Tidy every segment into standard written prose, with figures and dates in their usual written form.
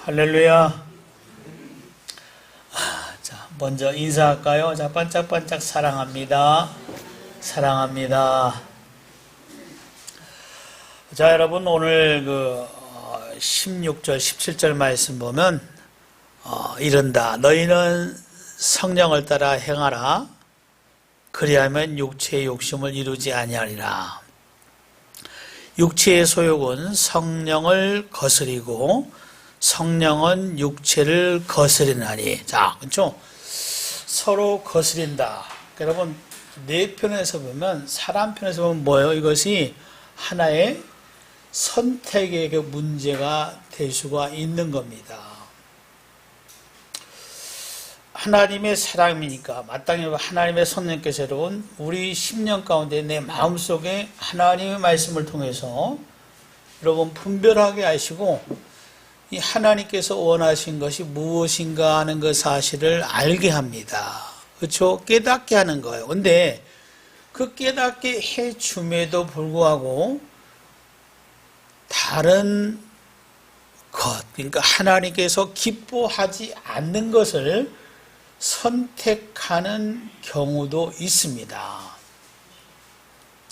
할렐루야. 자, 먼저 인사할까요? 자, 반짝반짝 사랑합니다. 사랑합니다. 자, 여러분, 오늘 16절, 17절 말씀 보면, 이른다. 너희는 성령을 따라 행하라. 그리하면 육체의 욕심을 이루지 아니하리라. 육체의 소욕은 성령을 거스리고 성령은 육체를 거스리나니. 자, 그렇죠? 서로 거스린다. 여러분, 내 편에서 보면, 사람 편에서 보면 뭐예요? 이것이 하나의 선택의 문제가 될 수가 있는 겁니다. 하나님의 사람이니까 마땅히 하나님의 성령께서 여러분 우리 심령 가운데 내 마음속에 하나님의 말씀을 통해서 여러분 분별하게 하시고 이 하나님께서 원하신 것이 무엇인가 하는 그 사실을 알게 합니다. 그렇죠? 깨닫게 하는 거예요. 근데 그 깨닫게 해줌에도 불구하고 다른 것, 그러니까 하나님께서 기뻐하지 않는 것을 선택하는 경우도 있습니다.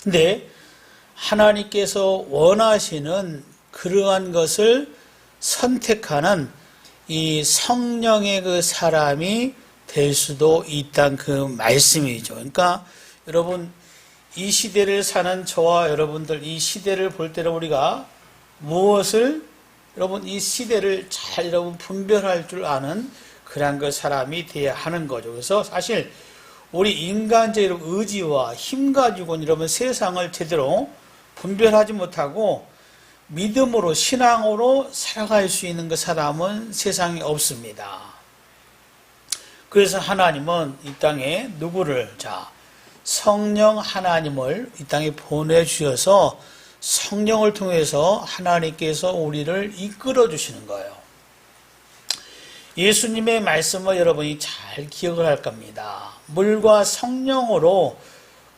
근데 하나님께서 원하시는 그러한 것을 선택하는 이 성령의 그 사람이 될 수도 있다는 그 말씀이죠. 그러니까 여러분 이 시대를 사는 저와 여러분들 이 시대를 볼 때로 우리가 무엇을 여러분 이 시대를 잘 여러분 분별할 줄 아는 그런 그 사람이 되어야 하는 거죠. 그래서 사실 우리 인간적인 의지와 힘 가지고는 여러분 세상을 제대로 분별하지 못하고 믿음으로 신앙으로 살아갈 수 있는 그 사람은 세상에 없습니다. 그래서 하나님은 이 땅에 누구를 성령 하나님을 이 땅에 보내주셔서 성령을 통해서 하나님께서 우리를 이끌어 주시는 거예요. 예수님의 말씀을 여러분이 잘 기억을 할 겁니다. 물과 성령으로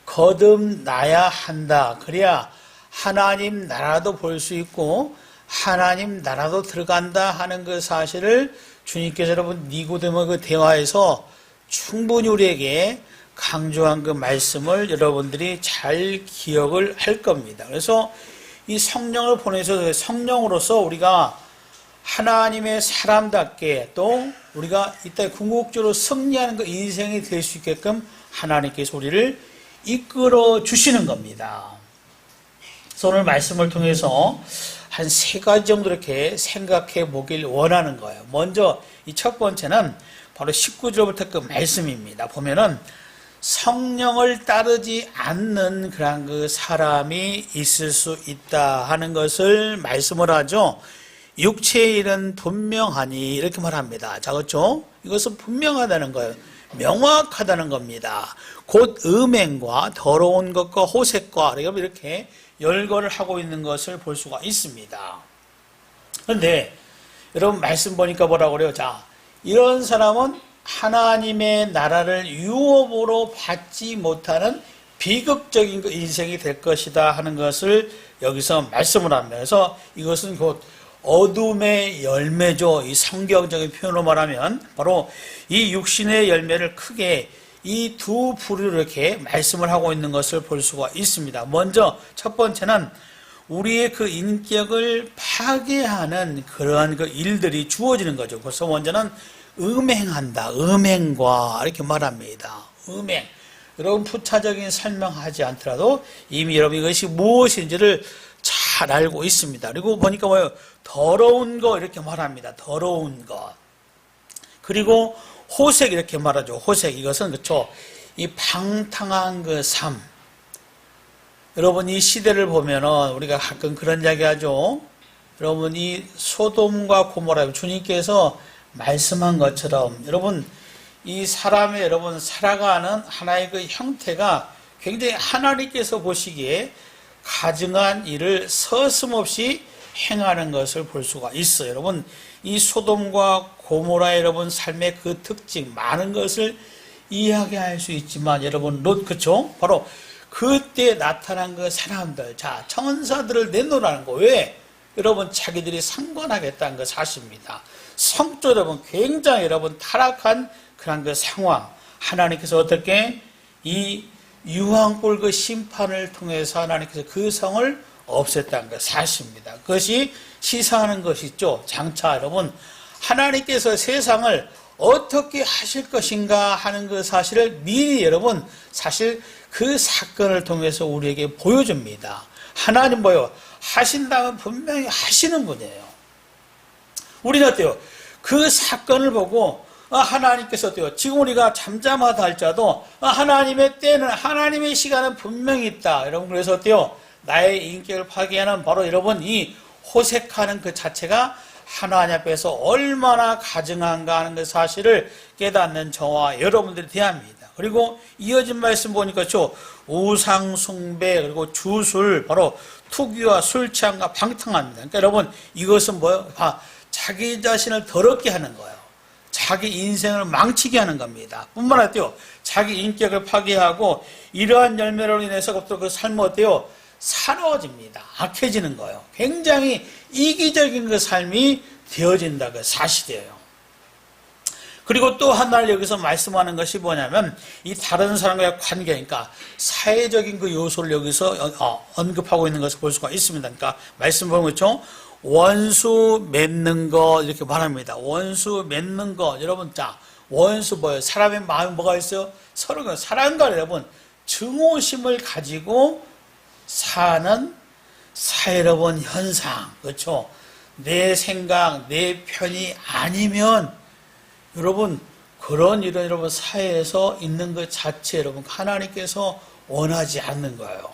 거듭나야 한다. 그래야 하나님 나라도 볼 수 있고 하나님 나라도 들어간다 하는 그 사실을 주님께서 여러분 니고데모 그 대화에서 충분히 우리에게 강조한 그 말씀을 여러분들이 잘 기억을 할 겁니다. 그래서 이 성령을 보내서 성령으로서 우리가 하나님의 사람답게 또 우리가 이따 궁극적으로 승리하는 그 인생이 될 수 있게끔 하나님께서 우리를 이끌어 주시는 겁니다. 그래서 오늘 말씀을 통해서 한 3가지 정도 이렇게 생각해 보길 원하는 거예요. 먼저 이 첫 번째는 바로 19절부터 그 말씀입니다. 보면은 성령을 따르지 않는 그런 그 사람이 있을 수 있다 하는 것을 말씀을 하죠. 육체의 일은 분명하니 이렇게 말합니다. 자, 그렇죠? 이것은 분명하다는 거예요. 명확하다는 겁니다. 곧 음행과 더러운 것과 호색과 이렇게 열거를 하고 있는 것을 볼 수가 있습니다. 그런데 여러분 말씀 보니까 뭐라고 그래요? 자, 이런 사람은 하나님의 나라를 유업으로 받지 못하는 비극적인 그 인생이 될 것이다 하는 것을 여기서 말씀을 합니다. 그래서 이것은 곧 어둠의 열매죠. 이 성경적인 표현으로 말하면 바로 이 육신의 열매를 크게 이 두 부류로 이렇게 말씀을 하고 있는 것을 볼 수가 있습니다. 먼저 첫 번째는 우리의 그 인격을 파괴하는 그러한 그 일들이 주어지는 거죠. 그래서 먼저는 음행한다. 음행과 이렇게 말합니다. 음행. 여러분 부차적인 설명하지 않더라도 이미 여러분 이것이 무엇인지를 잘 알고 있습니다. 그리고 보니까 뭐예요? 더러운 거 이렇게 말합니다. 더러운 것. 그리고 호색 이렇게 말하죠. 호색 이것은 그렇죠. 이 방탕한 그 삶. 여러분 이 시대를 보면은 우리가 가끔 그런 이야기하죠. 여러분 이 소돔과 고모라 주님께서 말씀한 것처럼 여러분 이 사람의 여러분 살아가는 하나의 그 형태가 굉장히 하나님께서 보시기에 가증한 일을 서슴없이 행하는 것을 볼 수가 있어요. 여러분 이 소돔과 고모라의 여러분 삶의 그 특징 많은 것을 이야기할 수 있지만 여러분 롯 그렇죠? 바로 그때 나타난 그 사람들 자 천사들을 내놓으라는 거 왜? 여러분 자기들이 상관하겠다는 그 사실입니다. 성적으로 여러분 굉장히 여러분 타락한 그런 그 상황, 하나님께서 어떻게 이 유황불 그 심판을 통해서 하나님께서 그 성을 없앴다는 그 사실입니다. 그것이 시사하는 것이죠. 장차 여러분 하나님께서 세상을 어떻게 하실 것인가 하는 그 사실을 미리 여러분 사실 그 사건을 통해서 우리에게 보여줍니다. 하나님 뭐요? 하신다면 분명히 하시는 분이에요. 우리는 어때요? 그 사건을 보고 하나님께서 어때요? 지금 우리가 잠잠하다 할지라도 하나님의 때는 하나님의 시간은 분명히 있다. 여러분 그래서 어때요? 나의 인격을 파괴하는 바로 여러분 이 호색하는 그 자체가 하나님 앞에서 얼마나 가증한가 하는 그 사실을 깨닫는 저와 여러분들이 대합니다. 그리고 이어진 말씀 보니까 우상 숭배 그리고 주술 바로 투기와 술 취함과 방탕합니다. 그러니까 여러분 이것은 뭐예요? 자기 자신을 더럽게 하는 거예요. 자기 인생을 망치게 하는 겁니다. 뿐만 아니라 자기 인격을 파괴하고 이러한 열매로 인해서 또 그 삶은 어때요? 사나워집니다. 악해지는 거예요. 굉장히 이기적인 그 삶이 되어진다 그 사실이에요. 그리고 또 하나를 여기서 말씀하는 것이 뭐냐면 이 다른 사람과의 관계, 그러니까 사회적인 그 요소를 여기서 언급하고 있는 것을 볼 수가 있습니다. 그러니까 말씀 보면 그렇죠? 원수 맺는 것 이렇게 말합니다. 원수 맺는 것 여러분 자 원수 뭐예요? 사람의 마음에 뭐가 있어요? 서로 사랑과 여러분 증오심을 가지고 사는 사회로운 현상 그렇죠? 내 생각 내 편이 아니면 여러분 그런 이런 여러분 사회에서 있는 것 자체 여러분 하나님께서 원하지 않는 거예요.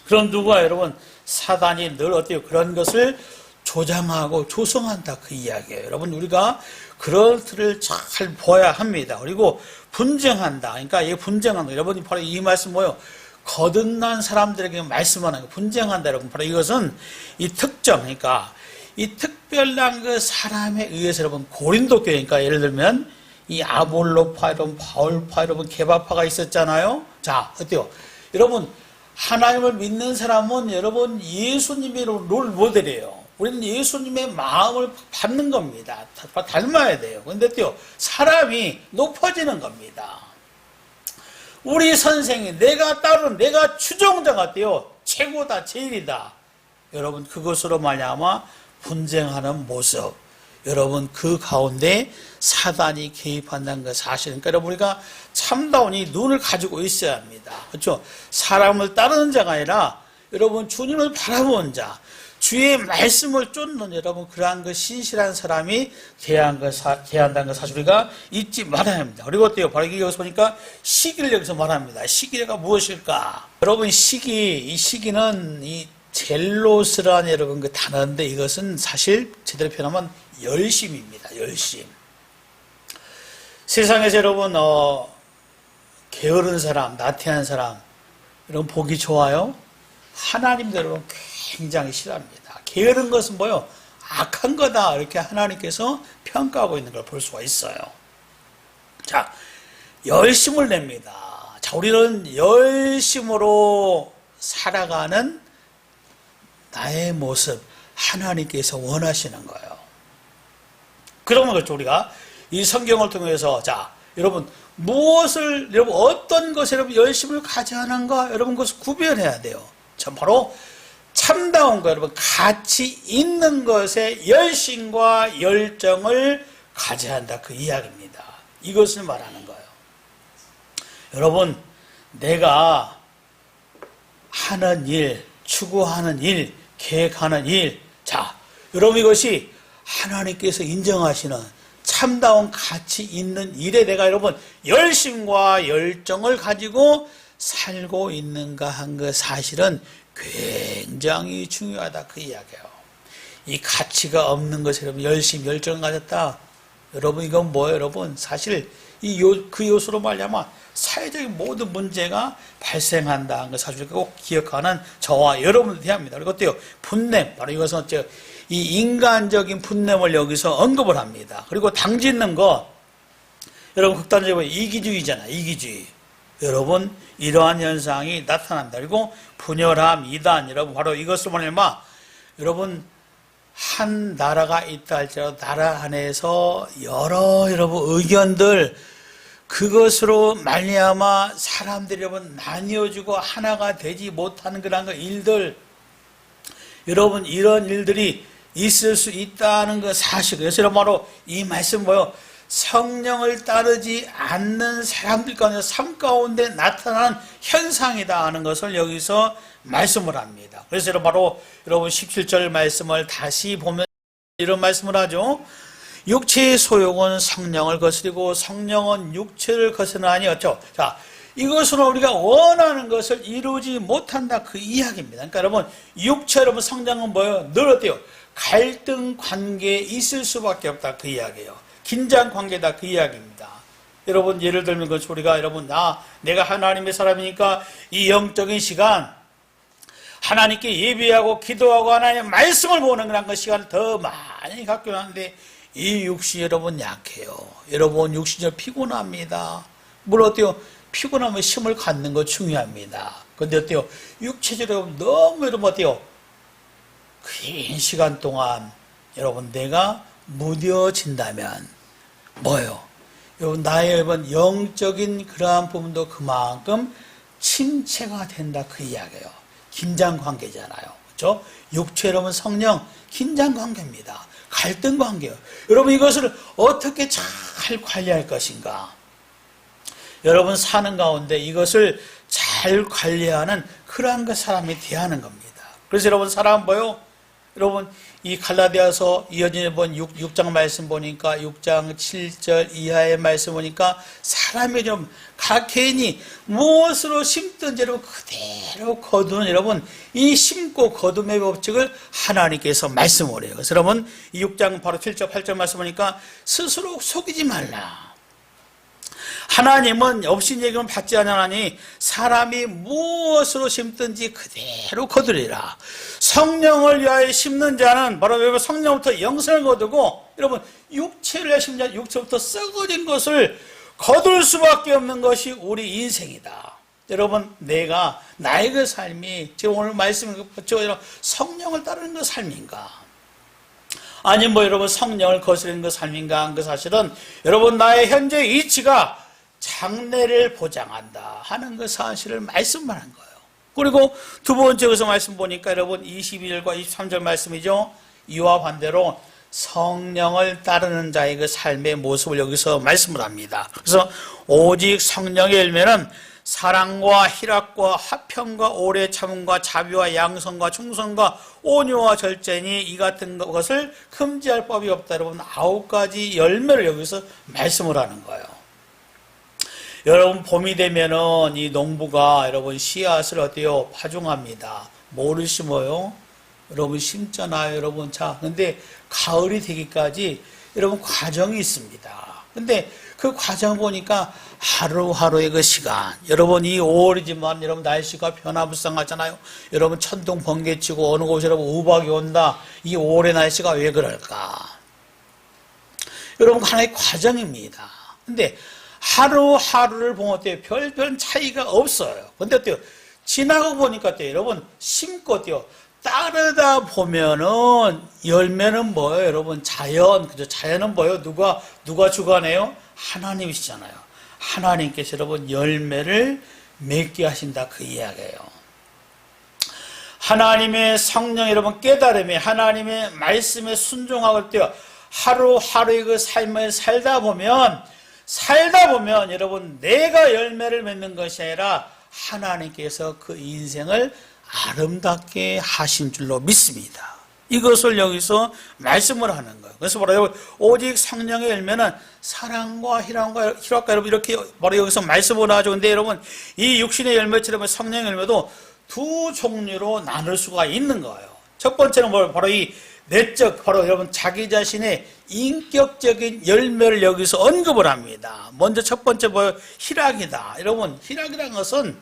그럼 누가 여러분 사단이 늘 어때요? 그런 것을 조장하고 조성한다 그 이야기예요. 여러분 우리가 그런 틀을 잘 보아야 합니다. 그리고 분쟁한다. 그러니까 이 분쟁한다. 여러분이 바로 이 말씀 뭐예요? 거듭난 사람들에게 말씀하는 거 분쟁한다. 여러분 바로 이것은 이 특정 그러니까 이 특별한 그 사람에 의해서 여러분 고린도 교회 그러니까 예를 들면 이 아볼로파 여러분 바울파 여러분 게바파가 있었잖아요. 자 어때요? 여러분 하나님을 믿는 사람은 여러분 예수님의 롤 모델이에요. 우리는 예수님의 마음을 받는 겁니다. 닮아야 돼요. 그런데 또 사람이 높아지는 겁니다. 우리 선생이 내가 따르는 내가 추종자가 돼요. 최고다 제일이다. 여러분 그것으로 말미암아 분쟁하는 모습 여러분 그 가운데 사단이 개입한다는 것 사실 그러니까 여러분 우리가 참다운 이 눈을 가지고 있어야 합니다. 그렇죠? 사람을 따르는 자가 아니라 여러분 주님을 바라보는 자 주의 말씀을 쫓는 여러분 그러한 그 신실한 사람이 대한다는 것 사실 우리가 잊지 말아야 합니다. 그리고 어때요? 바로 여기서 보니까 시기를 여기서 말합니다. 시기가 무엇일까? 여러분 이 시기는 이 젤로스라는 여러분 그 단어인데 이것은 사실 제대로 표현하면 열심입니다. 열심. 세상에서 여러분 게으른 사람, 나태한 사람 여러분 보기 좋아요? 하나님도 여러분 굉장히 싫어합니다. 게으른 것은 뭐요? 악한 거다 이렇게 하나님께서 평가하고 있는 걸 볼 수가 있어요. 자, 열심을 냅니다. 자, 우리는 열심으로 살아가는 나의 모습 하나님께서 원하시는 거예요. 그러면 그렇죠. 우리가 이 성경을 통해서 자 여러분 무엇을 여러분 어떤 것에 여러분 열심을 가져야 하는가 여러분 그것을 구별해야 돼요. 참 바로 참다운 거 여러분 가치 있는 것에 열심과 열정을 가져야 한다 그 이야기입니다. 이것을 말하는 거예요. 여러분 내가 하는 일 추구하는 일 계획하는 일 자 여러분 이것이 하나님께서 인정하시는 참다운 가치 있는 일에 내가 여러분 열심과 열정을 가지고 살고 있는가 한 그 사실은 굉장히 중요하다 그 이야기예요. 이 가치가 없는 것에 여러분 열심 열정을 가졌다. 여러분 이건 뭐예요? 여러분 사실 그 요소로 말미암아 사회적인 모든 문제가 발생한다 하는 걸 사실 꼭 기억하는 저와 여러분들 대합니다. 그리고 어때요? 분냄 바로 이것은 어째요? 이 인간적인 분냄을 여기서 언급을 합니다. 그리고 당짓는 거 여러분 극단적으로 이기주의잖아요. 이기주의. 여러분 이러한 현상이 나타난다. 그리고 분열함, 이단 여러분 바로 이것을 말하면 여러분 한 나라가 있다 할지라도 나라 안에서 여러 여러분 의견들 그것으로 말미암아 사람들이 여러분 나뉘어지고 하나가 되지 못하는 그런 일들 여러분 이런 일들이 있을 수 있다는 그 사실. 그래서 여러분 바로 이 말씀 뭐요? 성령을 따르지 않는 사람들 가운데 삶 가운데 나타나는 현상이다 하는 것을 여기서 말씀을 합니다. 그래서 여러분 바로 여러분 17절 말씀을 다시 보면 이런 말씀을 하죠. 육체의 소욕은 성령을 거스리고 성령은 육체를 거스르나니 어쩌. 자, 이것으로 우리가 원하는 것을 이루지 못한다 그 이야기입니다. 그러니까 여러분 육체 여러분 성장은 뭐예요? 늘 어때요? 갈등 관계에 있을 수밖에 없다 그 이야기예요. 긴장 관계다 그 이야기입니다. 여러분 예를 들면 그 우리가 여러분 내가 하나님의 사람이니까 이 영적인 시간 하나님께 예배하고 기도하고 하나님의 말씀을 보는 그런 그 시간을 더 많이 갖고 있는데 이 육신이 여러분 약해요. 여러분 육신이 피곤합니다. 물론 어때요? 피곤하면 힘을 갖는 거 중요합니다. 근데 어때요? 육체적으로 너무 여러분 어때요? 긴 시간 동안 여러분 내가 무뎌진다면 뭐예요? 여러분 나의 여러분 영적인 그러한 부분도 그만큼 침체가 된다 그 이야기예요. 긴장 관계잖아요. 그렇죠? 육체 여러분 성령 긴장 관계입니다. 갈등 관계예요. 여러분 이것을 어떻게 잘 관리할 것인가? 여러분 사는 가운데 이것을 잘 관리하는 그러한 그 사람이 대하는 겁니다. 그래서 여러분 사람 뭐요? 여러분 이 갈라디아서 이어진 6장 말씀 보니까 6장 7절 이하의 말씀 보니까 사람이 좀 각 개인이 무엇으로 심든지 여러분 그대로 거두는 여러분 이 심고 거둠의 법칙을 하나님께서 말씀을 해요. 그래서 여러분 이 6장 바로 7절 8절 말씀 보니까 스스로 속이지 말라. 하나님은 없인 얘기는 받지 않으나니 사람이 무엇으로 심든지 그대로 거두리라. 성령을 위하여 심는 자는 바로 여러분 성령부터 영생을 거두고 여러분 육체를 위하여 심는 자는 육체부터 썩어진 것을 거둘 수밖에 없는 것이 우리 인생이다. 여러분 내가 나의 그 삶이 지금 오늘 말씀을 성령을 따르는 그 삶인가? 아니면 뭐 여러분 성령을 거스르는 그 삶인가? 그 사실은 여러분 나의 현재 위치가 장래를 보장한다 하는 그 사실을 말씀만 한 거예요. 그리고 두 번째 여기서 말씀 보니까 여러분 22절과 23절 말씀이죠. 이와 반대로 성령을 따르는 자의 그 삶의 모습을 여기서 말씀을 합니다. 그래서 오직 성령의 열매는 사랑과 희락과 화평과 오래 참음과 자비와 양성과 충성과 온유와 절제니 이 같은 것을 금지할 법이 없다. 여러분 9가지 열매를 여기서 말씀을 하는 거예요. 여러분 봄이 되면은 이 농부가 여러분 씨앗을 어때요? 파종합니다. 뭐를 심어요? 여러분 심잖아요. 여러분 자 근데 가을이 되기까지 여러분 과정이 있습니다. 근데 그 과정 보니까 하루하루의 그 시간 여러분 이 5월이지만 여러분 날씨가 변화무쌍하잖아요. 여러분 천둥 번개치고 어느 곳에 여러분 우박이 온다. 이 5월의 날씨가 왜 그럴까? 여러분 하나의 과정입니다. 근데 하루하루를 보면 어때요? 별 차이가 없어요. 근데 어때요? 지나고 보니까 어때요? 여러분 심고 어때요? 따르다 보면은 열매는 뭐예요? 여러분 자연, 그죠? 자연은 뭐예요? 누가 주관해요? 하나님이시잖아요. 하나님께서 여러분 열매를 맺게 하신다 그 이야기예요. 하나님의 성령 여러분 깨달음에 하나님의 말씀에 순종하고 때요. 하루하루의 그 삶을 살다 보면 여러분 내가 열매를 맺는 것이 아니라 하나님께서 그 인생을 아름답게 하신 줄로 믿습니다. 이것을 여기서 말씀을 하는 거예요. 그래서 바로 오직 성령의 열매는 사랑과 희락과 여러분 이렇게 바로 여기서 말씀을 하죠. 근데 여러분 이 육신의 열매처럼 성령의 열매도 두 종류로 나눌 수가 있는 거예요. 첫 번째는 바로 이 내적 바로 여러분 자기 자신의 인격적인 열매를 여기서 언급을 합니다. 먼저 첫 번째 뭐예요? 희락이다. 여러분 희락이라는 것은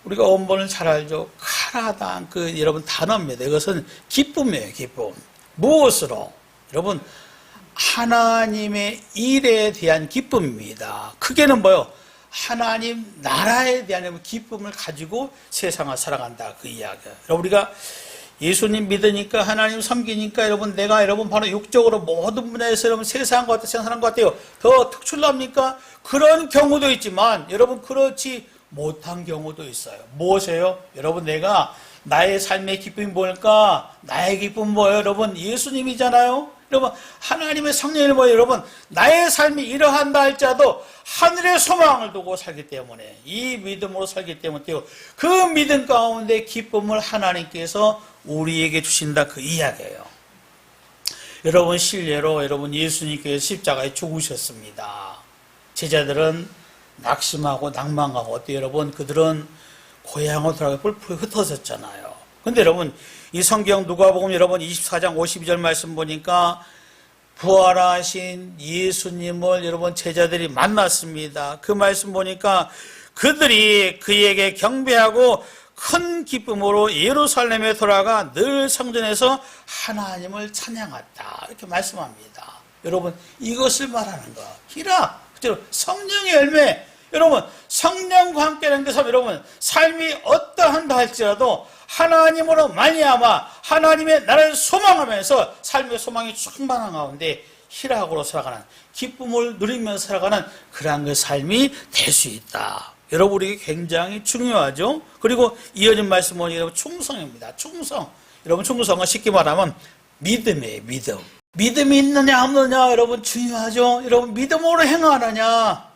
우리가 원본을 잘 알죠. 카라다 그 여러분 단어입니다. 이것은 기쁨이에요. 기쁨. 무엇으로? 여러분 하나님의 일에 대한 기쁨입니다. 크게는 뭐예요? 하나님 나라에 대한 기쁨을 가지고 세상을 살아간다 그 이야기예요. 우리가 예수님 믿으니까 하나님 섬기니까 여러분 내가 여러분 바로 육적으로 모든 분야에서 여러분 세상과 같아 세상한 것 같아요. 더 특출납니까? 그런 경우도 있지만 여러분 그렇지 못한 경우도 있어요. 무엇이에요? 여러분 내가 나의 삶의 기쁨이 뭘까? 나의 기쁨은 뭐예요? 여러분 예수님이잖아요. 여러분 하나님의 성령이 뭐예요? 여러분 나의 삶이 이러한다 할지라도 하늘의 소망을 두고 살기 때문에 이 믿음으로 살기 때문에 그 믿음 가운데 기쁨을 하나님께서 우리에게 주신다 그 이야기예요. 여러분 실례로 여러분 예수님께서 십자가에 죽으셨습니다. 제자들은 낙심하고 낭망하고 어때요? 여러분 그들은 고향으로 돌아가 뿔뿔이 흩어졌잖아요. 근데 여러분 이 성경 누가복음 여러분 24장 52절 말씀 보니까 부활하신 예수님을 여러분 제자들이 만났습니다. 그 말씀 보니까 그들이 그에게 경배하고 큰 기쁨으로 예루살렘에 돌아가 늘 성전에서 하나님을 찬양했다. 이렇게 말씀합니다. 여러분 이것을 말하는 거. 히라 성령의 열매. 여러분 성령과 함께하는 데서 여러분 삶이 어떠한다 할지라도 하나님으로 말미암아 하나님의 나라를 소망하면서 삶의 소망이 충만한 가운데 희락으로 살아가는 기쁨을 누리면서 살아가는 그러한 그 삶이 될 수 있다. 여러분 우리에게 굉장히 중요하죠. 그리고 이어진 말씀 보니 여러분 충성입니다. 충성. 여러분 충성은 쉽게 말하면 믿음이에요. 믿음. 믿음이 있느냐 없느냐 여러분 중요하죠. 여러분 믿음으로 행하느냐.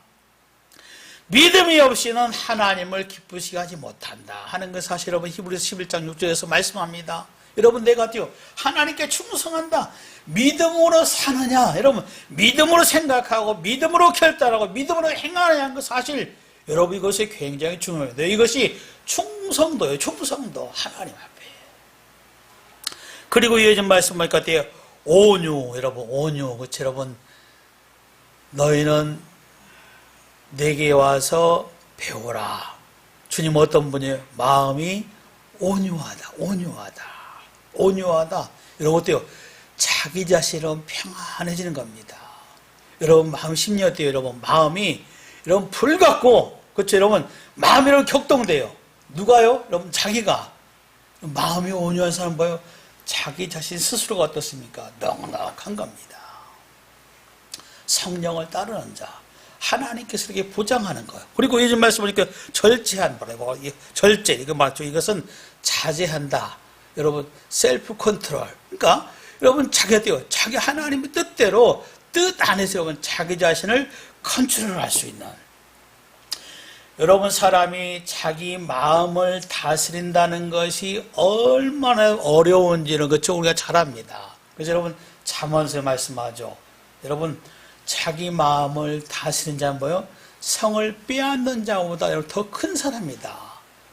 믿음이 없이는 하나님을 기쁘시게 하지 못한다 하는 것 사실 여러분 히브리서 11장 6절에서 말씀합니다. 여러분 내가 하나님께 충성한다. 믿음으로 사느냐. 여러분 믿음으로 생각하고 믿음으로 결단하고 믿음으로 행하느냐 하는 것 사실 여러분 이것이 굉장히 중요해요. 이것이 충성도예요. 충성도 하나님 앞에. 그리고 이어진 말씀 보니까 온유. 여러분 온유. 그렇죠 여러분 너희는 내게 와서 배우라. 주님 어떤 분이에요? 마음이 온유하다. 온유하다. 온유하다. 여러분 어때요? 자기 자신은 평안해지는 겁니다. 여러분 마음 심리 어때요? 여러분 마음이 여러분 불같고 그렇죠 여러분 마음이 여러분 격동돼요. 누가요? 여러분 자기가. 마음이 온유한 사람 뭐예요? 자기 자신 스스로가 어떻습니까? 넉넉한 겁니다. 성령을 따르는 자. 하나님께서 이렇게 보장하는 거예요. 그리고 요즘 말씀 보니까 절제한 거라고. 절제, 이거 맞죠? 이것은 자제한다. 여러분, 셀프 컨트롤. 그러니까, 여러분, 자기 하나님의 뜻대로, 뜻 안에서 여러분, 자기 자신을 컨트롤 할 수 있는. 여러분, 사람이 자기 마음을 다스린다는 것이 얼마나 어려운지는 그쵸? 우리가 잘 압니다. 그래서 여러분, 잠언서에 말씀하죠. 여러분, 자기 마음을 다스리는 자는 뭐예요? 성을 빼앗는 자보다 더 큰 사람이다.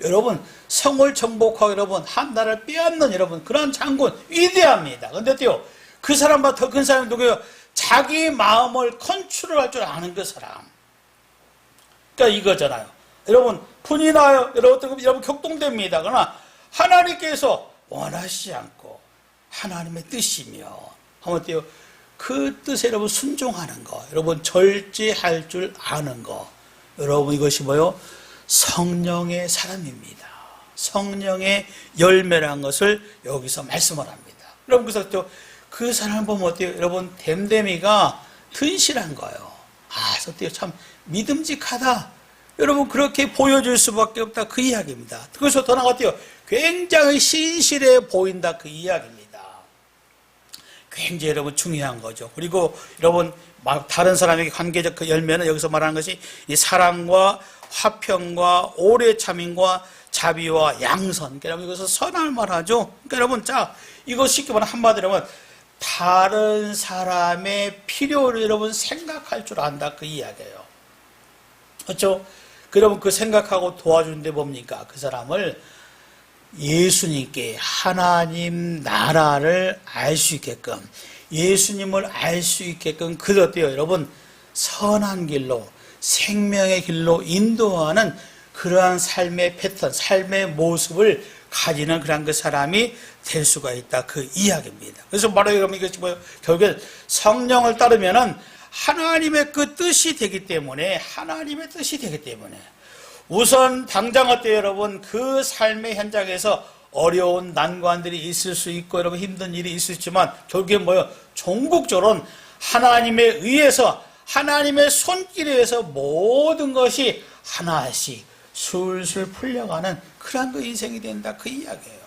여러분 성을 정복하고 여러분 한 나라를 빼앗는 여러분 그런 장군 위대합니다. 그런데 어때요? 그 사람보다 더 큰 사람이 누구예요? 자기 마음을 컨트롤할 줄 아는 그 사람. 그러니까 이거잖아요. 여러분 분이 나요. 여러분 격동됩니다. 그러나 하나님께서 원하시지 않고 하나님의 뜻이며 하면 어때요? 그 뜻에 여러분 순종하는 거, 여러분 절제할 줄 아는 거, 여러분 이것이 뭐요? 성령의 사람입니다. 성령의 열매라는 것을 여기서 말씀을 합니다. 여러분 그래서 그 사람을 보면 어때요? 여러분 댐댐이가 튼실한 거예요. 아, 어때요? 참 믿음직하다. 여러분 그렇게 보여줄 수밖에 없다 그 이야기입니다. 그래서 더 나아가요. 굉장히 신실해 보인다 그 이야기입니다. 굉장히 여러분 중요한 거죠. 그리고 여러분 다른 사람에게 관계적 그 열매는 여기서 말하는 것이 이 사랑과 화평과 오래 참임과 자비와 양선. 그러니까 여러분 이것은 선을 말하죠. 그러니까 여러분 자 이거 쉽게 말하면 한마디로 하면 다른 사람의 필요를 여러분 생각할 줄 안다 그 이야기예요. 그렇죠? 여러분 그 생각하고 도와주는데 뭡니까? 그 사람을 예수님께 하나님 나라를 알 수 있게끔 예수님을 알 수 있게끔 그 어때요? 여러분 선한 길로 생명의 길로 인도하는 그러한 삶의 패턴, 삶의 모습을 가지는 그런 그 사람이 될 수가 있다 그 이야기입니다. 그래서 말하자면 여러분 이것이 뭐예요? 결국엔 성령을 따르면은 하나님의 그 뜻이 되기 때문에 하나님의 뜻이 되기 때문에 우선 당장 어때요 여러분 그 삶의 현장에서 어려운 난관들이 있을 수 있고 여러분 힘든 일이 있을 수 있지만 결국엔 뭐예요? 종국적으로는 하나님에 의해서 하나님의 손길에 의해서 모든 것이 하나씩 술술 풀려가는 그런 그 인생이 된다 그 이야기예요.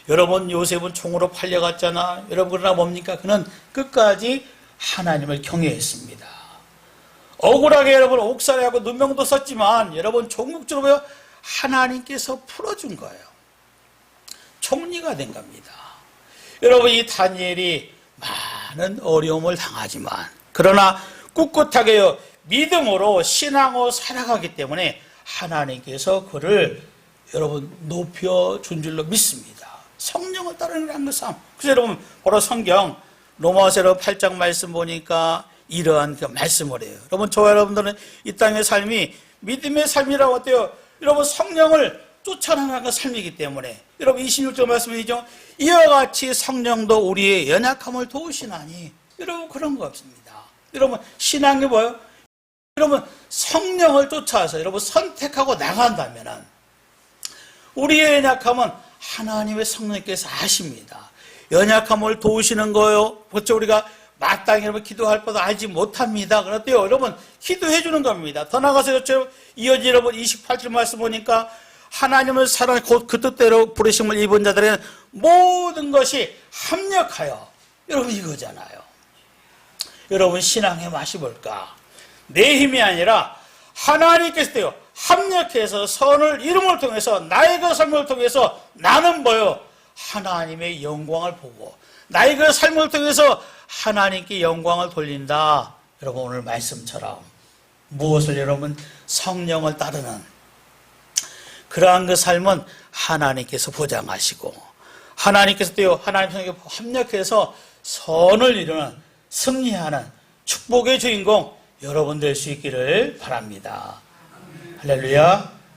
여러분 요셉은 총으로 팔려갔잖아. 여러분 그러나 뭡니까? 그는 끝까지 하나님을 경외했습니다. 억울하게 여러분 옥살이하고 누명도 썼지만 여러분 종국적으로 하나님께서 풀어준 거예요. 총리가 된 겁니다. 여러분 이 다니엘이 많은 어려움을 당하지만 그러나 꿋꿋하게 믿음으로 신앙으로 살아가기 때문에 하나님께서 그를 여러분 높여준 줄로 믿습니다. 성령을 따르는 그 삶. 그래서 여러분 바로 성경 로마서 8장 말씀 보니까 이러한 그 말씀을 해요. 여러분 저와 여러분들은 이 땅의 삶이 믿음의 삶이라고 어때요? 여러분 성령을 쫓아나가는 삶이기 때문에 여러분 26절 말씀이죠. 이와 같이 성령도 우리의 연약함을 도우시나니 여러분 그런 거 없습니다. 여러분 신앙이 뭐예요? 여러분 성령을 쫓아서 여러분 선택하고 나간다면 우리의 연약함은 하나님의 성령께서 아십니다. 연약함을 도우시는 거예요. 그렇죠? 우리가 마땅히 여러분 기도할 것도 알지 못합니다. 그런데요 여러분 기도해 주는 겁니다. 더 나가서 그렇죠? 이어지 여러분 28절 말씀 보니까 하나님을 사랑 곧 그 뜻대로 부르심을 입은 자들에는 모든 것이 합력하여 여러분 이거잖아요. 여러분 신앙의 맛이 뭘까? 내 힘이 아니라 하나님께서요 합력해서 선을 이름을 통해서 나의 그 삶을 통해서 나는 뭐요? 하나님의 영광을 보고 나의 그 삶을 통해서 하나님께 영광을 돌린다. 여러분 오늘 말씀처럼 무엇을 여러분 성령을 따르는 그러한 그 삶은 하나님께서 보장하시고 하나님께서도요 하나님 성령에 합력해서 선을 이루는 승리하는 축복의 주인공 여러분 될 수 있기를 바랍니다. 할렐루야.